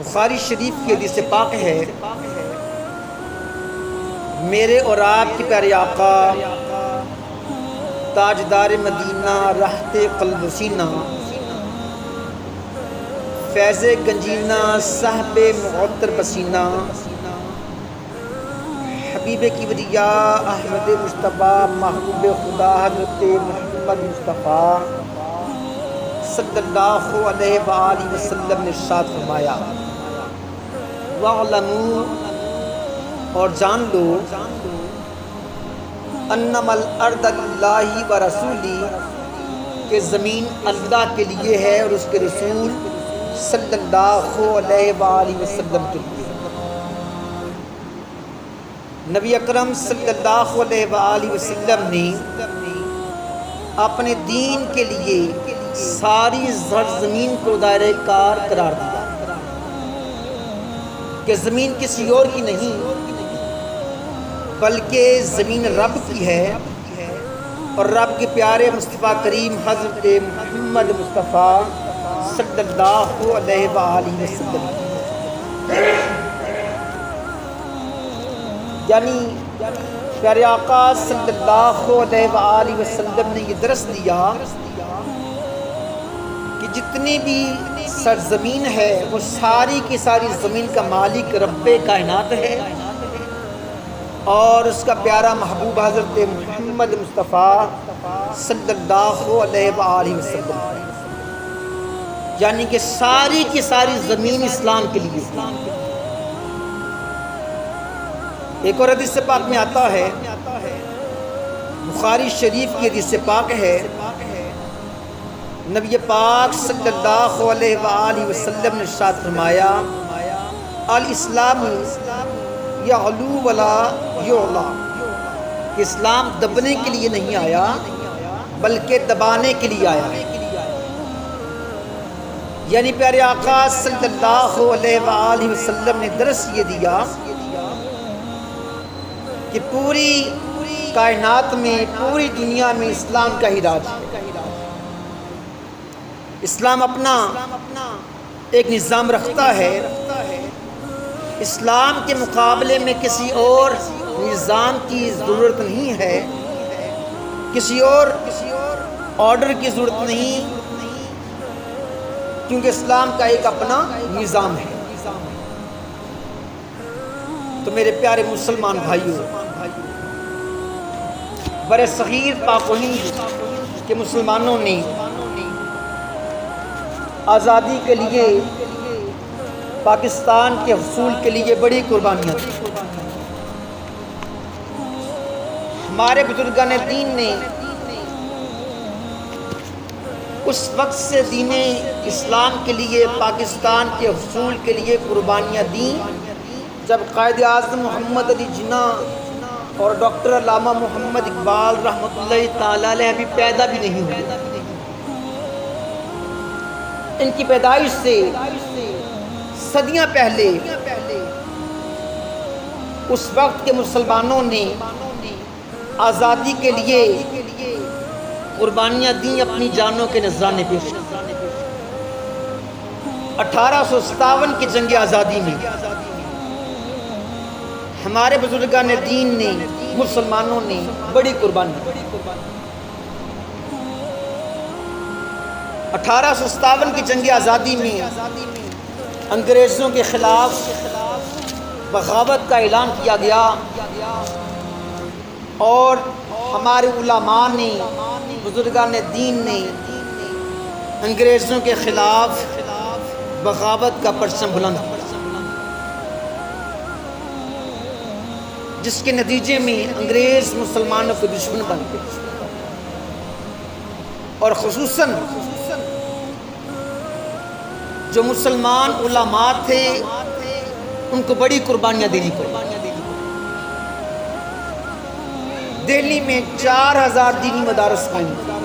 بخاری شریف کی حدیث پاک ہے، میرے اور آپ کے پیارے آقا تاجدار مدینہ راحت قلب و سینہ فیض گنجینہ صاحب معطر پسینہ حبیب کبریا احمد مصطفیٰ محبوب خدا حضرت محمد مصطفیٰ صلی اللہ علیہ وآلہ وسلم نے ارشاد فرمایا، وَاعْلَمُوا اور جان لو، انما الارض للہ ورسولہ کہ زمین اللہ کے لیے ہے اور اس کے رسول صلی اللہ علیہ وآلہ وسلم کے لیے۔ نبی اکرم صلی اللہ علیہ وآلہ وسلم نے اپنے دین کے لیے ساری زمین کو دائرہ کار قرار دیا کہ زمین کسی اور کی نہیں بلکہ زمین رب کی ہے، اور رب کے پیارے مصطفیٰ کریم حضرت محمد مصطفیٰ صلی اللہ علیہ وآلہ وسلم، یعنی پیارے آقا صلی اللہ علیہ وآلہ وسلم نے یہ درس دیا کہ جتنی بھی سرزمین ہے وہ ساری کی ساری زمین کا مالک رب کائنات ہے، اور اس کا پیارا محبوب حضرت محمد مصطفیٰ صلی اللہ علیہ وآلہ وسلم، یعنی کہ ساری کی ساری زمین اسلام کے لیے۔ ایک اور حدیث پاک میں آتا ہے، بخاری شریف کی حدیث پاک ہے، نبی پاک صلی اللہ علیہ وآلہ وسلم نے ارشاد فرمایا، الاسلام یعلو ولا یعلا، کہ اسلام دبنے کے لیے نہیں آیا بلکہ دبانے کے لیے آیا ہے۔ یعنی پیارے آقا صلی اللہ علیہ وآلہ وسلم نے درس یہ دیا کہ پوری کائنات میں، پوری دنیا میں اسلام کا ہی راج ہے۔ اسلام اپنا ایک نظام رکھتا ہے، اسلام کے مقابلے میں کسی اور نظام کی ضرورت نہیں ہے، کسی اور آرڈر کی ضرورت نہیں، کیونکہ اسلام کا ایک اپنا نظام ہے۔ تو میرے پیارے مسلمان بھائیوں، بر صغیر پاک و ہند کے مسلمانوں نے آزادی کے لیے، پاکستان کے حصول کے لیے بڑی قربانیاں دی۔ ہمارے بزرگان دین نے اس وقت سے دین اسلام کے لیے، پاکستان کے حصول کے لیے قربانیاں دیں جب قائد اعظم محمد علی جناح اور ڈاکٹر علامہ محمد اقبال رحمۃ اللہ تعالیٰ علیہ ابھی پیدا بھی نہیں ہوئے۔ ان کی پیدائش سے صدیاں پہلے اس وقت کے مسلمانوں نے آزادی کے لیے قربانیاں دیں، اپنی جانوں کے نذرانے پیش کیے۔ 1857 کی جنگ آزادی میں ہمارے بزرگان دین نے، مسلمانوں نے بڑی قربانی دی۔ 1857 کی جنگ آزادی میں انگریزوں کے خلاف بغاوت کا اعلان کیا گیا، اور ہمارے علماء نے، بزرگان دین نے انگریزوں کے خلاف بغاوت کا پرچم بلند کیا، جس کے نتیجے میں انگریز مسلمانوں کے دشمن بن گئے، اور خصوصاً جو مسلمان علماء تھے ان کو بڑی قربانیاں دینی پڑی۔ دہلی میں 4000 دینی مدارس قائم ہوئے۔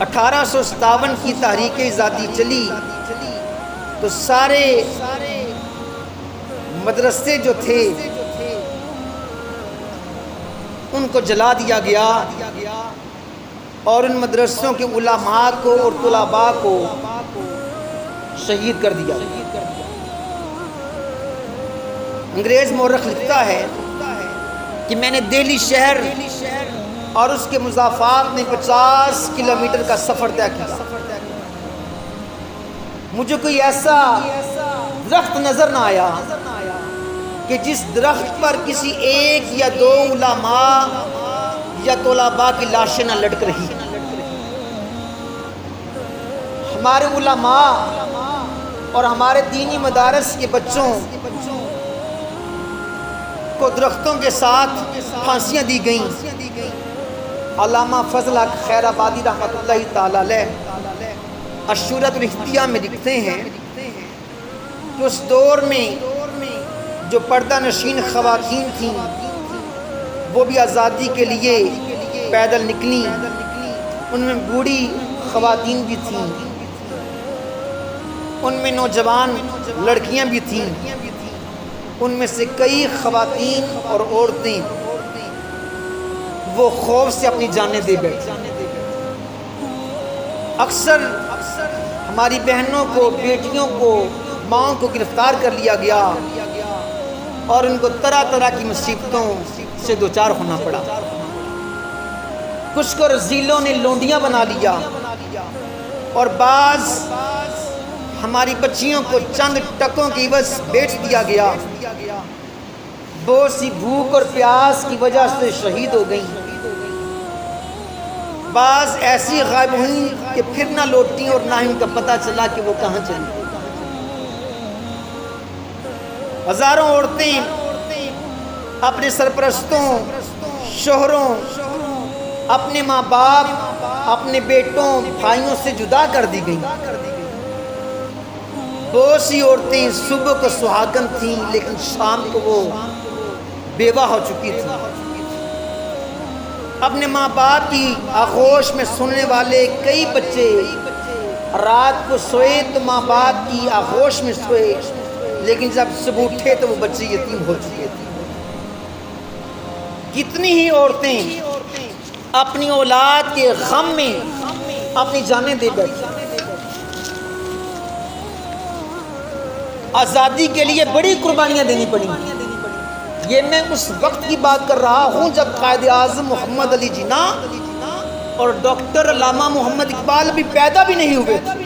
1857 کی تحریک آزادی چلی تو سارے مدرسے جو تھے ان کو جلا دیا گیا، اور ان مدرسوں کے علماء کو اور طلباء کو شہید کر دیا۔ انگریز مورخ لکھتا ہے کہ میں نے دہلی شہر اور اس کے مضافات میں 50 کلومیٹر کا سفر طے کیا۔ مجھے کوئی ایسا درخت نظر نہ آیا کہ جس درخت پر کسی ایک یا دو علماء یا طلباء کی لاشیں نہ لٹک رہی۔ ہمارے علماء اور ہمارے دینی مدارس کے بچوں کو درختوں کے ساتھ پھانسیاں دی گئیں۔ علامہ فضل حق خیر آبادی رحمۃ اللہ تعالی علیہ الشورۃ الاحتیاء میں لکھتے ہیں کہ اس دور میں جو پردہ نشین خواتین تھیں وہ بھی آزادی کے لیے پیدل نکلیں۔ ان میں بوڑھی خواتین بھی تھیں، ان میں نوجوان لڑکیاں بھی تھیں۔ ان میں سے کئی خواتین اور عورتیں وہ خوف سے اپنی جانیں دے بیٹھیں۔ اکثر ہماری بہنوں کو، بیٹیوں کو، ماں کو گرفتار کر لیا گیا اور ان کو طرح طرح کی مصیبتوں سے دوچار ہونا پڑا۔ کچھ کو رذیلوں نے لونڈیاں بنا لیا اور بعض ہماری بچیوں کو چند ٹکوں کی عوض بیچ دیا گیا۔ بہت سی بھوک اور پیاس کی وجہ سے شہید ہو گئیں۔ بعض ایسی غائب ہوئیں کہ پھر نہ لوٹیں اور نہ ان کا پتہ چلا کہ وہ کہاں چلی۔ ہزاروں عورتیں اپنے سرپرستوں، شوہروں، اپنے ماں باپ، اپنے بیٹوں، بھائیوں سے جدا کر دی گئیں۔ بہت سی عورتیں صبح کو سہاگن تھیں لیکن شام کو وہ بیوہ ہو چکی تھیں۔ اپنے ماں باپ کی آغوش میں سننے والے کئی بچے رات کو سوئے تو ماں باپ کی آغوش میں سوئے، لیکن جب صبح اٹھے تو وہ بچے یتیم ہو چکے تھے۔ کتنی ہی عورتیں اپنی اولاد کے غم میں اپنی جانیں دے بیٹھی۔ آزادی کے لیے بڑی قربانیاں دینی پڑیں۔ یہ میں اس وقت کی بات کر رہا ہوں جب قائد اعظم محمد علی جناح اور ڈاکٹر علامہ محمد اقبال بھی پیدا بھی نہیں ہوئے تھے۔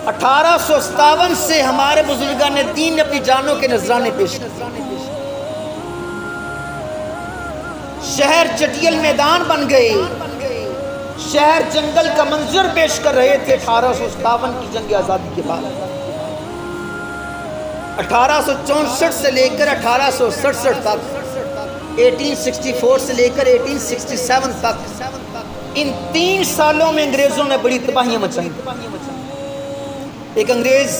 1857 سے ہمارے بزرگان دین نے اپنی جانوں کے نذرانے پیش کیے۔ شہر چٹیل میدان بن گئے، شہر جنگل کا منظر پیش کر رہے تھے 1857 کی جنگ آزادی کے بعد۔ 1864 سے لے کر 1867 تک، 1864 سے لے کر 1867 تک، ان 3 سالوں میں انگریزوں نے بڑی تباہیاں مچائیں۔ ایک انگریز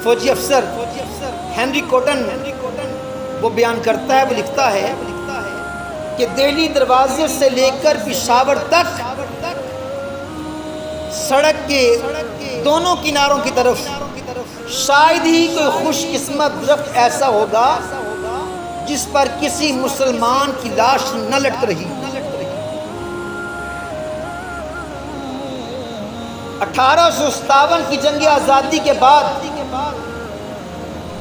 فوجی افسر ہنری کوٹن وہ بیان کرتا ہے، وہ لکھتا ہے کہ دہلی دروازے سے لے کر پشاور تک سڑک کے دونوں کناروں کی طرف شاید ہی کوئی خوش قسمت درخت ایسا ہوگا جس پر کسی مسلمان کی لاش نہ لٹک رہی۔ 1857 کی جنگ آزادی کے بعد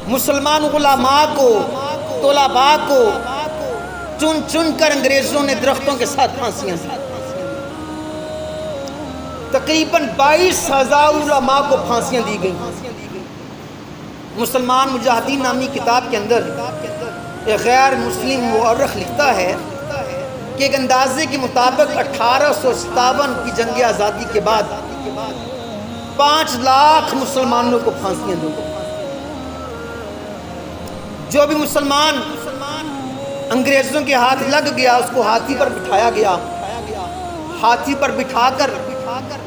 مسلمان علماء کو، طلباء کو چن چن کر انگریزوں نے درختوں کے ساتھ پھانسیاں دی۔ تقریباً 22,000 علماء کو پھانسیاں دی گئیں۔ مسلمان مجاہدین نامی کتاب کے اندر ایک غیر مسلم مورخ لکھتا ہے کہ ایک اندازے کے مطابق 1857 کی جنگ آزادی کے بعد 5 لاکھ مسلمانوں کو پھانسیاں دی گئیں۔ جو بھی مسلمان انگریزوں کے ہاتھ لگ گیا اس کو ہاتھی پر بٹھایا گیا، ہاتھی پر بٹھا کر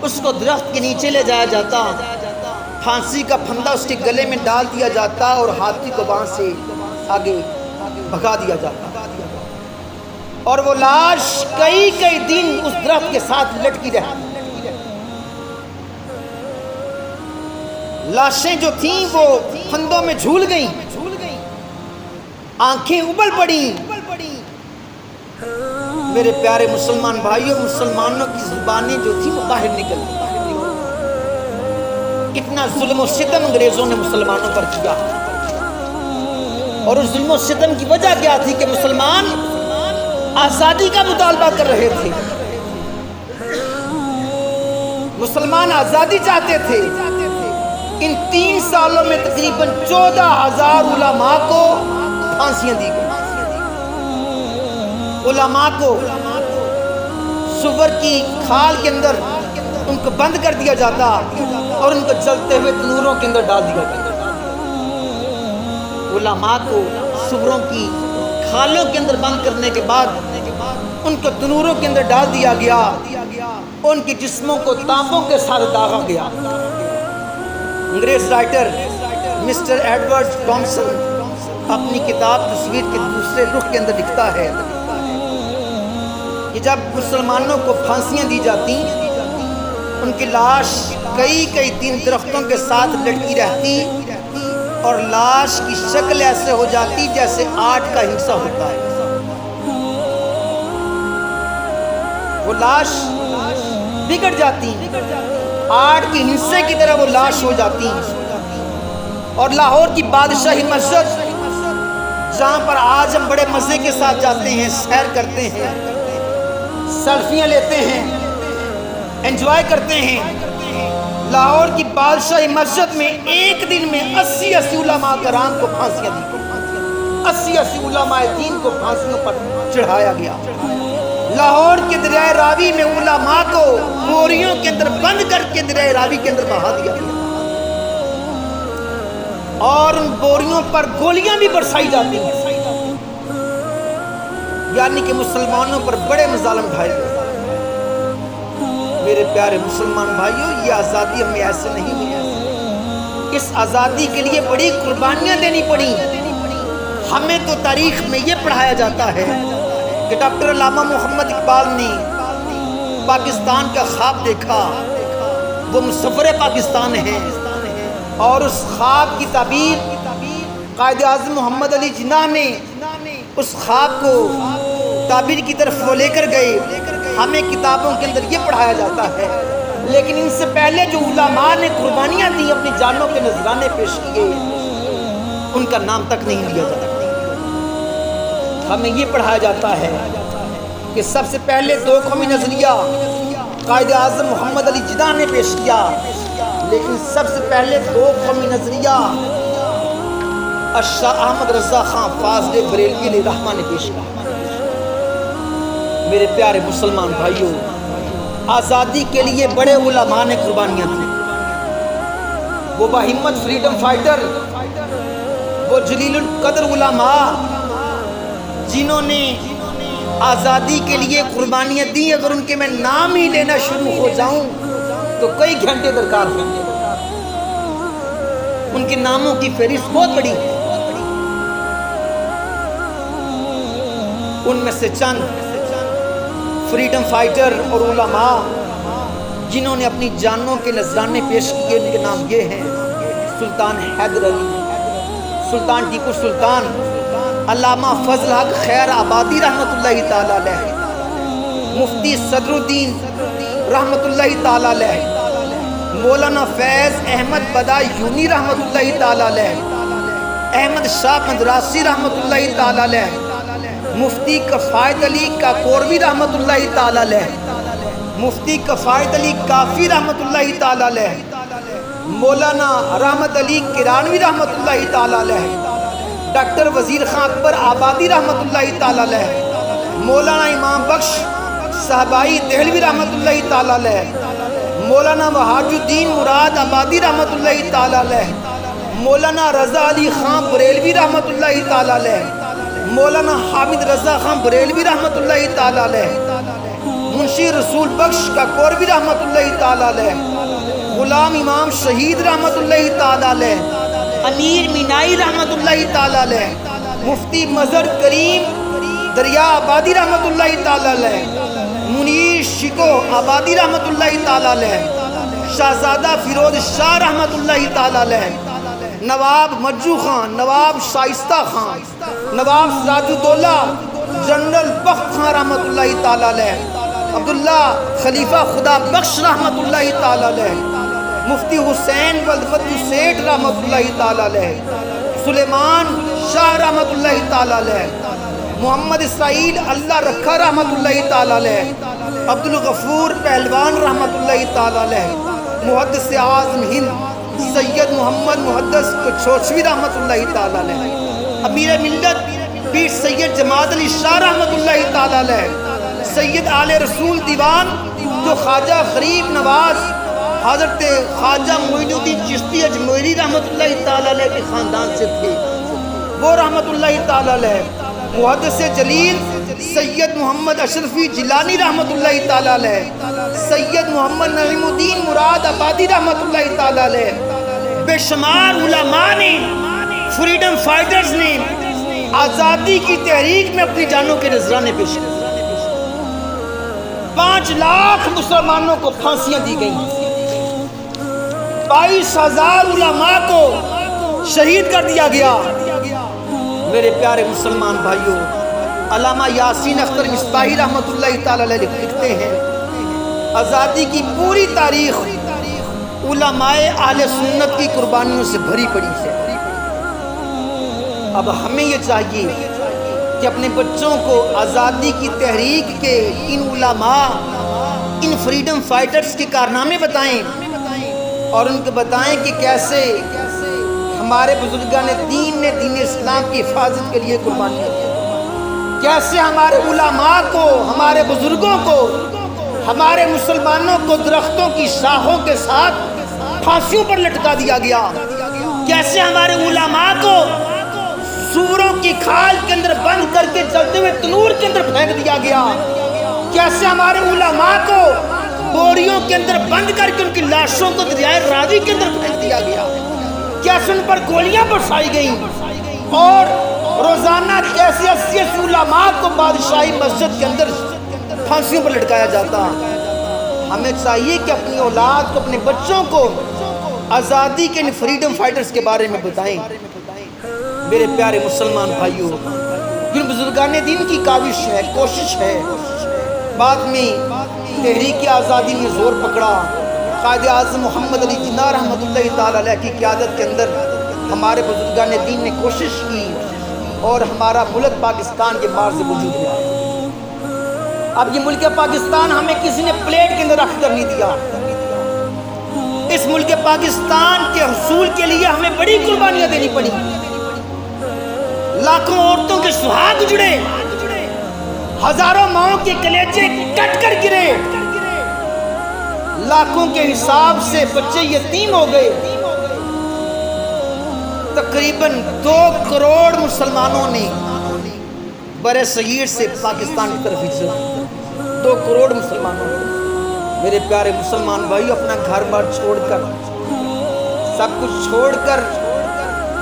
اس کو درخت کے نیچے لے جایا جاتا، پھانسی کا پھندا اس کے گلے میں ڈال دیا جاتا اور ہاتھی کو وہاں سے آگے بھگا دیا جاتا، اور وہ لاش کئی کئی دن اس درخت کے ساتھ لٹکی رہتی۔ لاشیں جو تھیں وہ پھندوں میں جھول گئیں، آنکھیں ابل پڑیں۔ میرے پیارے مسلمان بھائیوں، مسلمانوں کی زبانیں جو تھیں وہ باہر نکل گئیں۔ اتنا ظلم و ستم انگریزوں نے مسلمانوں پر کیا، اور اس ظلم و ستم کی وجہ کیا تھی کہ مسلمان آزادی کا مطالبہ کر رہے تھے، مسلمان آزادی چاہتے تھے۔ ان 3 سالوں میں تقریباً 14,000 علماء کو پھانسیاں دی گئی، علماء کو سور کی کھال کے اندر ان کو بند کر دیا جاتا اور ان کو جلتے ہوئے تنوروں کے اندر ڈال دیا جاتا۔ علماء کو سوروں کی کھالوں کے اندر بند کرنے کے بعد ان کو تنوروں کے اندر ڈال دیا گیا، ان کے جسموں کو تانبوں کے ساتھ داغا گیا۔ انگریز رائٹر مسٹر ایڈورڈ ٹامسن اپنی کتاب تصویر کے دوسرے رخ کے اندر لکھتا ہے کہ جب مسلمانوں کو پھانسیاں دی جاتی، ان کی لاش کئی دن درختوں کے ساتھ لٹکی رہتی اور لاش کی شکل ایسے ہو جاتی جیسے آٹ کا ہنسا ہوتا ہے۔ وہ لاش بگڑ جاتی، آٹ کے ہنسے کی طرح وہ لاش ہو جاتی، اور لاہور کی بادشاہی مسجد جہاں پر آج ہم بڑے مزے کے ساتھ جاتے ہیں، سیر کرتے ہیں، سیلفیاں لیتے ہیں، انجوائے کرتے ہیں، لاہور کی بادشاہی مسجد میں ایک دن میں 80 علماء کرام کو پھانسیاں دی، 80 علماء دین کو پھانسیوں پر چڑھایا گیا۔ لاہور کے دریائے راوی میں علماء کو بوریوں کے اندر بند کر کے دریائے راوی کے اندر بہا دیا گیا، اور ان بوریوں پر گولیاں بھی برسائی جاتی ہیں، یعنی کہ مسلمانوں پر بڑے مظالم ڈھائے گئے۔ میرے پیارے مسلمان بھائیوں، یہ آزادی ہمیں ایسے نہیں ملی، اس آزادی کے لیے بڑی قربانیاں دینی پڑی۔ ہمیں تو تاریخ میں یہ پڑھایا جاتا ہے کہ ڈاکٹر علامہ محمد اقبال نے پاکستان کا خواب دیکھا، وہ مصور پاکستان ہے، اور اس خواب کی تعبیر قائد اعظم محمد علی جناح نے اس خواب کو تعبیر کی طرف وہ لے کر گئے۔ ہمیں کتابوں کے اندر یہ پڑھایا جاتا ہے، لیکن ان سے پہلے جو علماء نے قربانیاں دی، اپنی جانوں کے نذرانے پیش کیے، ان کا نام تک نہیں لیا جاتا۔ ہمیں یہ پڑھایا جاتا ہے کہ سب سے پہلے 2 قومی نظریہ قائد اعظم محمد علی جناح نے پیش کیا، لیکن سب سے پہلے 2 قومی نظریہ شاہ احمد رضا خان فاضل بریلوی علیہ الرحمہ نے پیش کیا۔ میرے پیارے مسلمان بھائیوں، آزادی کے لیے بڑے علماء نے قربانیاں دی، وہ باہمت فریڈم فائٹر، وہ جلیل القدر علماء جنہوں نے آزادی کے لیے قربانیاں دی، اگر ان کے میں نام ہی لینا شروع ہو جاؤں تو کئی گھنٹے درکار ہیں۔ ان کے ناموں کی فہرست بہت بڑی ہے، ان میں سے چند فریڈم فائٹر اور علماء جنہوں نے اپنی جانوں کے نذرانے پیش کیے، ان کے نام یہ ہیں: سلطان حیدر علی، سلطان ٹیپو سلطان، علامہ فضل حق خیر آبادی رحمۃ اللہ تعالی علیہ، مفتی صدر الدین رحمۃ اللہ تعالی علیہ، مولانا فیض احمد بدایونی رحمۃ اللہ تعالی علیہ، احمد شاہ مدراسی رحمۃ اللہ تعالی علیہ، مفتی کفایت علی کاکوروی رحمۃ اللہ تعالی علیہ، مفتی کفایت علی کافی رحمۃ اللہ تعالی علیہ، مولانا رحمت علی کرانوی رحمۃ اللہ تعالی علیہ، ڈاکٹر وزیر خان اکبر آبادی رحمۃ اللہ تعالی علیہ، مولانا امام بخش صاحبائی دہلوی رحمۃ اللہ تعالی علیہ، مولانا وحاج الدین مراد آبادی رحمۃ اللہ تعالی علیہ، مولانا رضا علی خان بریلوی رحمۃ اللہ تعالی علیہ، مولانا حامد رضا خان بریلوی رحمۃ اللہ تعالی علیہ، منشی رسول بخش کاکوروی رحمۃ اللہ تعالی علیہ، غلام امام شہید رحمۃ اللہ تعالی علیہ، امیر مینائی رحمۃ اللہ تعالی علیہ، مفتی مظہر کریم دریا آبادی رحمۃ اللہ تعالی علیہ، منیر شکو آبادی رحمۃ اللہ تعالی علیہ، شہزادہ فیروز شاہ رحمۃ اللہ تعالی علیہ، نواب مجو خان، نواب شائستہ خان، نواب سراج الدولہ جنرل بخت خان رحمۃ اللہ تعالی علیہ، عبداللہ خلیفہ خدا بخش رحمۃ اللہ تعالی علیہ، مفتی حسین ولفت سیٹھ رحمۃ اللہ تعالی علیہ، سلیمان شاہ رحمۃ اللہ تعالی علیہ، محمد اسرائیل اللہ رکھا رحمۃ اللہ تعالی علیہ، عبد الغفور پہلوان رحمۃ اللہ تعالی علیہ، محدث اعظم ہند سید محمد محدث کچھوچوی رحمۃ اللہ تعالی علیہ، امیر ملت پیر سید جماعت علی شاہ رحمۃ اللہ تعالی علیہ، سید آل رسول دیوان جو خواجہ غریب نواز حضرت خواجہ معین الدین چشتی اجمیری رحمۃ اللہ تعالی علیہ کے خاندان سے تھے، وہ رحمۃ اللہ تعالی علیہ، محدث جلیل سید محمد اشرفی جیلانی رحمۃ اللہ تعالی علیہ، سید محمد نعیم الدین مراد آبادی رحمۃ اللہ تعالی علیہ، بے شمار علماء نے، فریڈم فائٹرز نے آزادی کی تحریک میں اپنی جانوں کے نذرانے پیش کیے۔ 5 لاکھ مسلمانوں کو پھانسیاں دی گئیں، 22,000 علماء کو شہید کر دیا گیا۔ میرے پیارے مسلمان بھائیوں، علامہ یاسین اختر مصباحی رحمۃ اللہ تعالی علیہ لکھتے ہیں آزادی کی پوری تاریخ علماء اہل سنت کی قربانیوں سے بھری پڑی ہے۔ اب ہمیں یہ چاہیے کہ اپنے بچوں کو آزادی کی تحریک کے ان علماء، ان فریڈم فائٹرز کے کارنامے بتائیں، اور ان کو بتائیں کہ کیسے ہمارے بزرگان دین نے دین اسلام کی حفاظت کے لیے قربانیاں دی، کیسے ہمارے علماء کو، ہمارے بزرگوں کو، ہمارے مسلمانوں کو درختوں کی شاخوں کے ساتھ پھانسیوں پر لٹکا دیا گیا، کیسے ہمارے علماء کو سوروں کی کھال کے اندر بند کر کے جلتے ہوئے تنور کے اندر پھینک دیا گیا، کیسے ہمارے علماء کو بوریوں کے اندر بند کر کے ان کی لاشوں کو دریائے راوی کے اندر پھینک دیا گیا، کیسے ان پر گولیاں برسائی گئیں، اور روزانہ کیسے 80 علماء کو بادشاہی مسجد کے اندر پھانسیوں پر لٹکایا جاتا۔ ہمیں چاہیے کہ اپنی اولاد کو، اپنے بچوں کو آزادی کے فریڈم فائٹرز کے بارے میں بتائیں۔ میرے پیارے مسلمان بھائیوں، جن بزرگان دین کی کاوش ہے، کوشش ہے، بعد میں تحریک آزادی نے زور پکڑا، قائد اعظم محمد علی جناح رحمۃ اللہ تعالی علیہ کی قیادت کے اندر ہمارے بزرگان دین نے کوشش کی اور ہمارا ملک پاکستان کے مارز وجود میں آیا۔ اب یہ ملک پاکستان ہمیں کسی نے پلیٹ کے اندر رکھ کر نہیں دیا، اس ملک پاکستان کے حصول کے لیے ہمیں بڑی قربانیاں دینی پڑی، لاکھوں عورتوں کے سہاگ جڑے، ہزاروں ماؤں کے کلیجے کٹ کر گرے، لاکھوں کے حساب سے بچے یتیم ہو گئے، تقریباً 2 کروڑ مسلمانوں نے برے صغیر سے پاکستان کی طرف ہجرت، 2 کروڑ مسلمانوں نے۔ میرے پیارے مسلمان بھائی، اپنا گھر بار چھوڑ کر، سب کچھ چھوڑ کر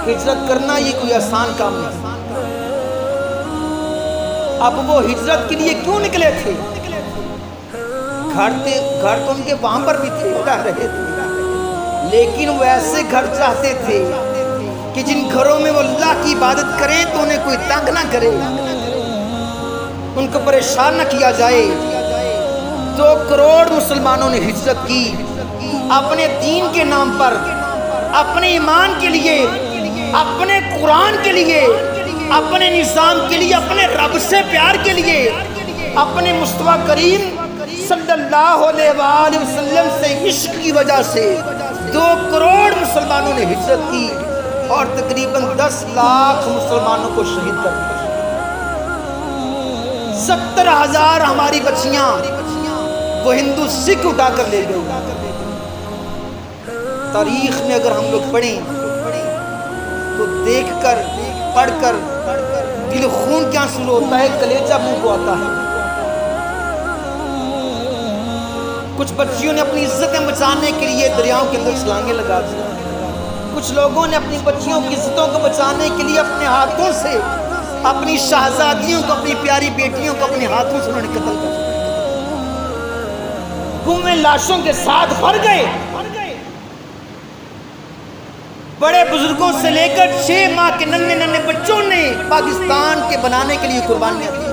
ہجرت کرنا یہ کوئی آسان کام نہیں۔ اب وہ ہجرت کے لیے کیوں نکلے تھے؟ گھر تو ان کے وہاں پر بھی تھے، رہ رہے تھے، لیکن وہ ایسے گھر چاہتے تھے کہ جن گھروں میں وہ اللہ کی عبادت کریں تو انہیں کوئی تنگ نہ کرے، ان کو پریشان نہ کیا جائے۔ 2 کروڑ مسلمانوں نے ہجرت کی، اپنے دین کے نام پر، اپنے ایمان کے لیے، اپنے قرآن کے لیے، اپنے نظام کے لیے، اپنے رب سے پیار کے لیے، اپنے مصطفیٰ کریم صلی اللہ علیہ وآلہ وسلم سے عشق کی وجہ سے 2 کروڑ مسلمانوں نے ہجرت کی اور تقریباً 10 لاکھ مسلمانوں کو شہید کر دیا۔ 70,000 ہماری بچیاں وہ ہندو سکھ اٹھا کر لے گئے۔ تاریخ میں اگر ہم لوگ پڑھیں تو دیکھ کر، پڑھ کر دل خون کیا شروع ہوتا ہے، کلیجہ منہ کو آتا ہے۔ کچھ بچیوں نے اپنی عزتیں بچانے کے لیے دریاؤں کے اندر چھلانگیں لگا دی، کچھ لوگوں نے اپنی بچیوں کی عزتوں کو بچانے کے لیے اپنے ہاتھوں سے اپنی شہزادیوں کو، اپنی پیاری بیٹیوں کو اپنے ہاتھوں سے انہوں نے قتل کر دیا، کنویں لاشوں کے ساتھ بھر گئے۔ بڑے بزرگوں سے لے کر 6 ماہ کے ننھے بچوں نے پاکستان کے بنانے کے لیے قربانیاں دی۔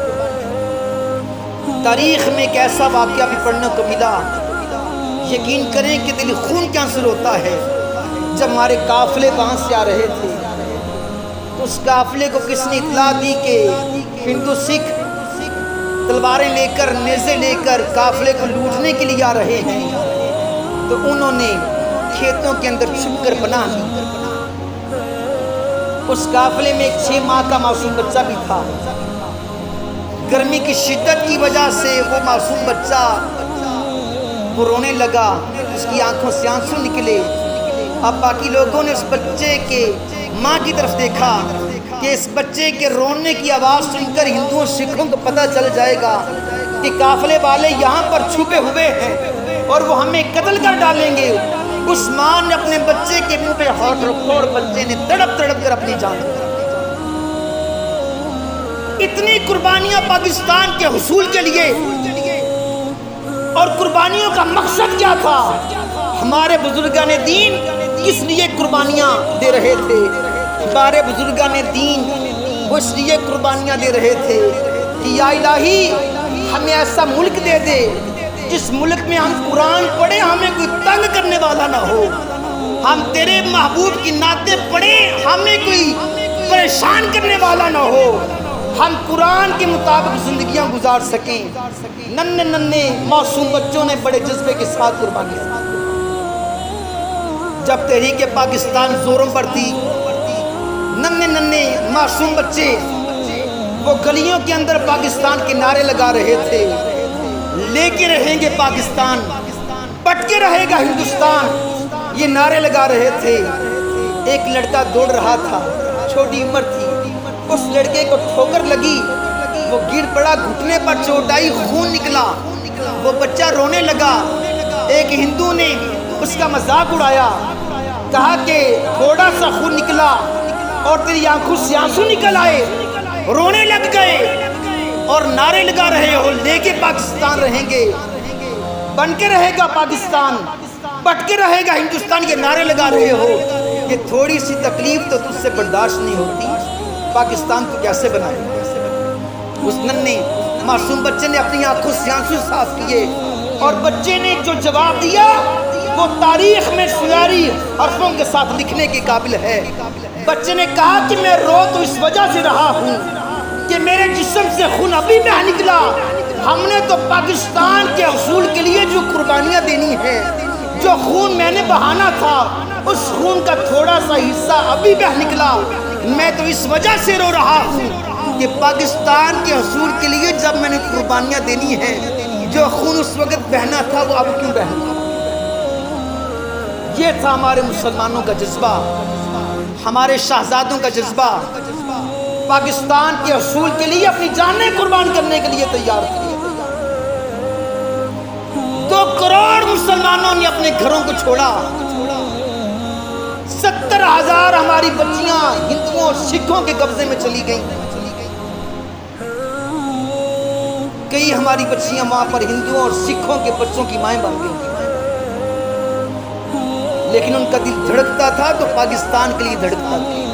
تاریخ میں ایک ایسا واقعہ بھی پڑھنے کو ملا، یقین کریں کہ دل خون کینسر ہوتا ہے۔ جب ہمارے قافلے وہاں سے آ رہے تھے تو اس قافلے کو کس نے اطلاع دی کہ ہندو سکھ تلواریں لے کر نیزے لے کر قافلے کو لوٹنے کے لیے آ رہے ہیں، تو انہوں نے کھیتوں کے اندر چھپ کر پناہ لی۔ اس قافلے میں ایک 6 ماہ کا معصوم بچہ بھی تھا۔ گرمی کی شدت کی وجہ سے وہ معصوم بچہ وہ رونے لگا، اس کی آنکھوں سے آنسو نکلے۔ اب باقی لوگوں نے اس بچے کے ماں کی طرف دیکھا کہ اس بچے کے رونے کی آواز سن کر ہندوؤں سکھوں کو پتہ چل جائے گا کہ قافلے والے یہاں پر چھپے ہوئے ہیں اور وہ ہمیں قتل کر ڈالیں گے۔ اس ماں نے اپنے بچے کے منہ پہ ہاتھ رکھا اور بچے نے تڑپ تڑپ کر اپنی جان دی۔ اتنی قربانیاں پاکستان کے حصول کے لیے، اور قربانیوں کا مقصد کیا تھا؟ ہمارے بزرگان دین کس لیے قربانیاں دے رہے تھے؟ ہمارے بزرگان دین وہ اس لیے قربانیاں دے رہے تھے کہ یا الہی ہمیں ایسا ملک دے دے جس ملک میں ہم قرآن پڑھیں ہمیں کوئی تنگ کرنے والا نہ ہو، ہم تیرے محبوب کی نعتیں پڑھیں ہمیں کوئی پریشان کرنے والا نہ ہو، ہم قرآن کے مطابق زندگیاں گزار سکیں۔ ننھے ننھے معصوم بچوں نے بڑے جذبے کے ساتھ قربانی دی۔ جب تحریک پاکستان زوروں پر تھی، ننھے ننھے معصوم بچے وہ گلیوں کے اندر پاکستان کے نعرے لگا رہے تھے، لے کے رہیں گے پاکستان، پٹ کے رہے گا ہندوستان، یہ نعرے لگا رہے تھے۔ ایک لڑکا دوڑ رہا تھا، چھوٹی عمر تھی، اس لڑکے کو ٹھوکر لگی، وہ گر پڑا، گھٹنے پر چوٹ آئی، خون نکلا، وہ بچہ رونے لگا۔ ایک ہندو نے اس کا مذاق اڑایا، کہا کہ تھوڑا سا خون نکلا اور تیری آنکھوں سے آنسو نکل آئے، رونے لگ گئے اور نعرے لگا رہے ہو لے کے پاکستان رہیں گے، بن کے رہے گا پاکستان، پٹ کے رہے گا ہندوستان، یہ نعرے لگا رہے ہو، یہ تھوڑی سی تکلیف تو تجھ سے برداشت نہیں ہوتی، پاکستان تو کیسے بنائے؟ اس ننھے معصوم بچے نے اپنی آنکھوں سے آنسو صاف کیے اور بچے نے جو جواب دیا وہ تاریخ میں سیاری حرفوں کے ساتھ لکھنے کے قابل ہے۔ بچے نے کہا کہ میں رو تو اس وجہ سے رہا ہوں کہ میرے جسم سے خون ابھی بہہ نکلا، ہم نے تو پاکستان کے حصول کے لیے جو قربانیاں دینی ہیں، جو خون میں نے بہانا تھا، اس خون کا تھوڑا سا حصہ ابھی بہہ نکلا، میں تو اس وجہ سے رو رہا ہوں کہ پاکستان کے حصول کے لیے جب میں نے قربانیاں دینی ہیں، جو خون اس وقت بہنا تھا وہ اب کیوں بہنا؟ یہ تھا ہمارے مسلمانوں کا جذبہ، ہمارے شہزادوں کا جذبہ، پاکستان کے حصول کے لیے اپنی جانیں قربان کرنے کے لیے تیار تھے۔ 2 کروڑ مسلمانوں نے اپنے گھروں کو چھوڑا، 70,000 ہماری بچیاں ہندوؤں اور سکھوں کے قبضے میں چلی گئیں، کئی ہماری بچیاں وہاں پر ہندوؤں اور سکھوں کے بچوں کی مائیں بن گئیں، لیکن ان کا دل دھڑکتا تھا تو پاکستان کے لیے دھڑکتا تھا۔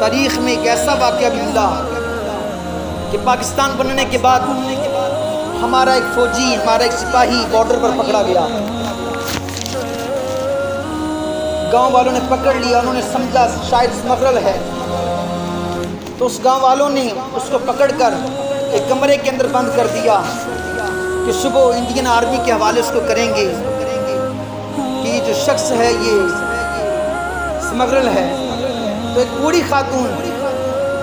تاریخ میں ایک ایسا واقعہ بھی ملا کہ پاکستان بننے کے بعد ہمارا ایک فوجی، ہمارا ایک سپاہی بارڈر پر پکڑا گیا، گاؤں والوں نے پکڑ لیا، انہوں نے سمجھا شاید اسمگلر ہے، تو اس گاؤں والوں نے اس کو پکڑ کر ایک کمرے کے اندر بند کر دیا کہ صبح انڈین آرمی کے حوالے اس کو کریں گے کہ یہ جو شخص ہے یہ اسمگلر ہے۔ تو ایک بوڑھی خاتون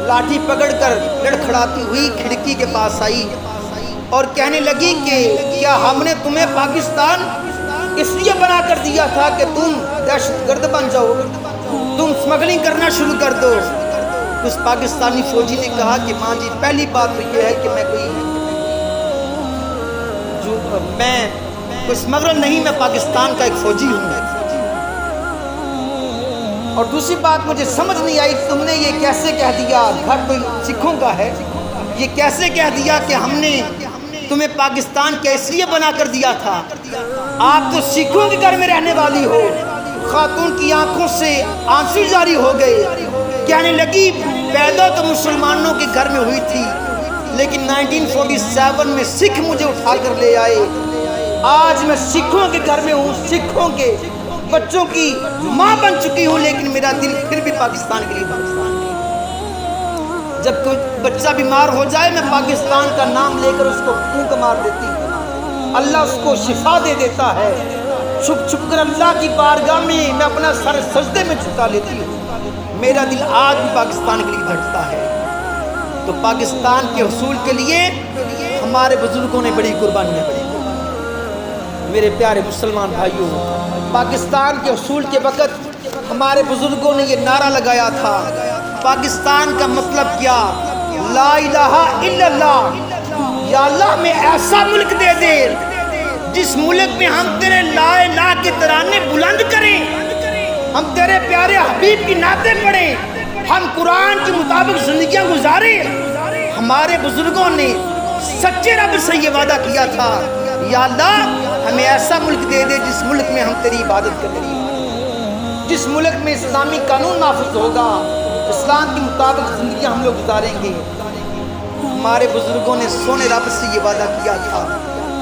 لاٹھی پکڑ کر لڑکھڑاتی ہوئی کھڑکی کے پاس آئی اور کہنے لگی کہ کیا ہم نے تمہیں پاکستان اس لیے بنا کر دیا تھا کہ تم دہشت گرد بن جاؤ، تم اسمگلنگ کرنا شروع کر دو؟ اس پاکستانی فوجی نے کہا کہ ماں جی پہلی بات تو یہ ہے کہ میں کوئی اسمگلر نہیں، میں پاکستان کا ایک فوجی ہوں، اور دوسری بات مجھے سمجھ نہیں آئی تم نے یہ کیسے کہہ دیا، گھر تو سکھوں کا ہے، یہ کیسے کہہ دیا کہ ہم نے تمہیں پاکستان کے اس لیے بنا کر دیا تھا، آپ تو سکھوں کے گھر میں رہنے والی ہو۔ خاتون کی آنکھوں سے آنسو جاری ہو گئے، کہنے لگی پیدا تو مسلمانوں کے گھر میں ہوئی تھی، لیکن 1947 میں سکھ مجھے اٹھا کر لے آئے، آج میں سکھوں کے گھر میں ہوں، سکھوں کے بچوں کی ماں بن چکی ہوں، لیکن میرا دل پھر بھی پاکستان کے لیے پاکستان ہے۔ جب کوئی بچہ بیمار ہو جائے میں پاکستان کا نام لے کر اس کو پھونک مار دیتی ہوں، اللہ اس کو شفا دے دیتا ہے۔ چھپ چھپ کر اللہ کی بارگاہ میں میں اپنا سر سجدے میں جھکا لیتی ہوں، میرا دل آج بھی پاکستان کے لیے دھڑکتا ہے۔ تو پاکستان کے حصول کے لیے ہمارے بزرگوں نے بڑی قربانیاں دی۔ میرے پیارے مسلمان بھائیوں، پاکستان کے حصول کے وقت ہمارے بزرگوں نے یہ نعرہ لگایا تھا، پاکستان کا مطلب کیا؟ لا الہ الا اللہ، یا اللہ میں ایسا ملک دے دے جس ملک میں ہم تیرے لا الہ کے ترانے بلند کریں، ہم تیرے پیارے حبیب کی نعتیں پڑھیں، ہم قرآن کے مطابق زندگیاں گزاریں۔ ہمارے بزرگوں نے سچے رب سے یہ وعدہ کیا تھا، یا اللہ ہمیں ایسا ملک دے دے جس ملک میں ہم تیری عبادت کریں، جس ملک میں اسلامی قانون نافذ ہوگا، اسلام کے مطابق زندگیاں ہم لوگ گزاریں گے۔ ہمارے بزرگوں نے سونے رب سے یہ وعدہ کیا تھا،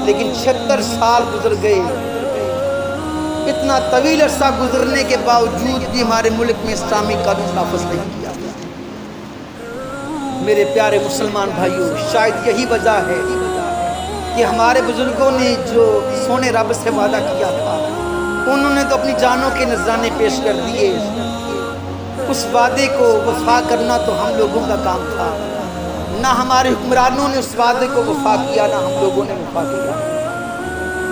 لیکن 76 سال گزر گئے، اتنا طویل عرصہ گزرنے کے باوجود بھی ہمارے ملک میں اسلامی قانون نافذ نہیں کیا۔ میرے پیارے مسلمان بھائیوں، شاید یہی وجہ ہے کہ ہمارے بزرگوں نے جو سونے رب سے وعدہ کیا تھا انہوں نے تو اپنی جانوں کے نذرانے پیش کر دیے، اس وعدے کو وفا کرنا تو ہم لوگوں کا کام تھا۔ نہ ہمارے حکمرانوں نے اس وعدے کو وفا کیا، نہ ہم لوگوں نے وفا کیا،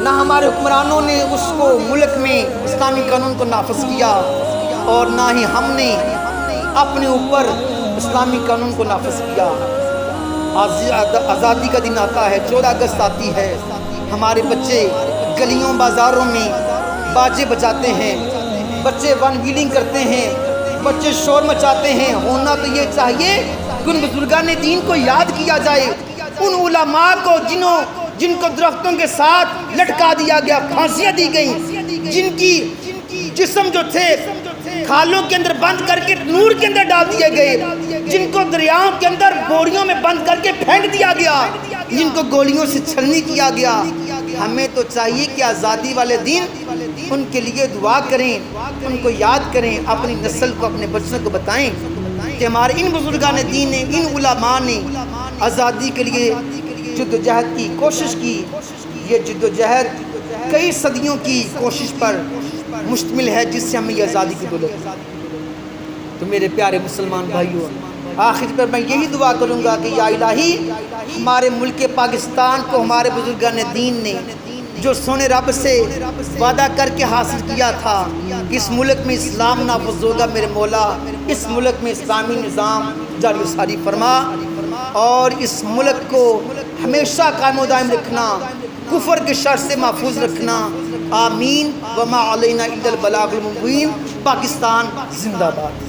نہ ہمارے حکمرانوں نے اس کو ملک میں اسلامی قانون کو نافذ کیا، اور نہ ہی ہم نے اپنے اوپر اسلامی قانون کو نافذ کیا۔ آزادی کا دن آتا ہے، 14 اگست آتی ہے، ہمارے بچے گلیوں بازاروں میں باجے بجاتے ہیں، بچے ون ویلنگ کرتے ہیں، بچے شور مچاتے ہیں۔ ہونا تو یہ چاہیے کہ ان بزرگان دین کو یاد کیا جائے، ان علماء کو جن کو درختوں کے ساتھ لٹکا دیا گیا، پھانسیاں دی گئیں، جن کی جسم جو تھے کھالوں کے اندر بند کر کے نور کے اندر ڈال دیے گئے، جن کو دریاؤں کے اندر بوریوں میں بند کر کے پھینک دیا گیا، جن کو گولیوں سے چھلنی کیا گیا۔ ہمیں تو چاہیے کہ آزادی والے دن ان کے لیے دعا کریں، ان کو یاد کریں، اپنی نسل کو، اپنے بچوں کو بتائیں کہ ہمارے ان بزرگان دین نے، ان علماء نے آزادی کے لیے جدوجہد کی، کوشش کی۔ یہ جدوجہد کئی صدیوں کی کوشش پر مشتمل ہے، جس سے ہمیں یہ آزادی کی دولت ہے۔ تو میرے پیارے مسلمان بھائیوں، آخر پر میں یہی دعا کروں گا کہ یا الہی ہمارے ملک پاکستان کو ہمارے بزرگان دین نے جو سونے رب سے وعدہ کر کے حاصل کیا تھا کہ اس ملک میں اسلام نافذ ہوگا، میرے مولا اس ملک میں اسلامی نظام جاری و ساری فرما، اور اس ملک کو ہمیشہ قائم و دائم رکھنا، کفر کے شر سے محفوظ رکھنا۔ آمین۔ وما علینا الا البلاغ المبین۔ پاکستان زندہ باد۔